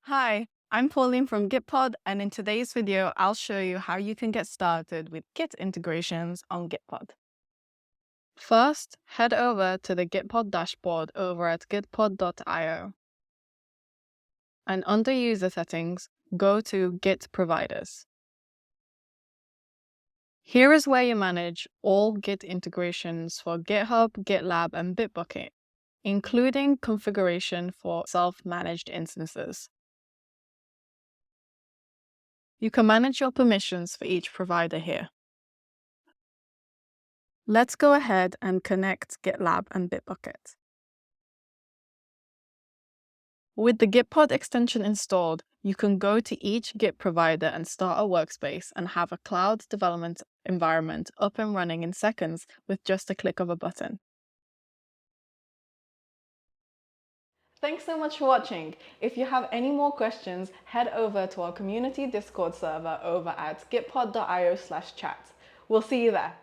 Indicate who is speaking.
Speaker 1: Hi, I'm Pauline from Gitpod, and in today's video, I'll show you how you can get started with Git integrations on Gitpod. First, head over to the Gitpod dashboard over at gitpod.io. And under User Settings, go to Git Providers. Here is where you manage all Git integrations for GitHub, GitLab, and Bitbucket, including configuration for self-managed instances. You can manage your permissions for each provider here. Let's go ahead and connect GitLab and Bitbucket. With the Gitpod extension installed, you can go to each Git provider and start a workspace and have a cloud development environment up and running in seconds with just a click of a button. Thanks so much for watching. If you have any more questions, head over to our community Discord server over at gitpod.io/chat. We'll see you there.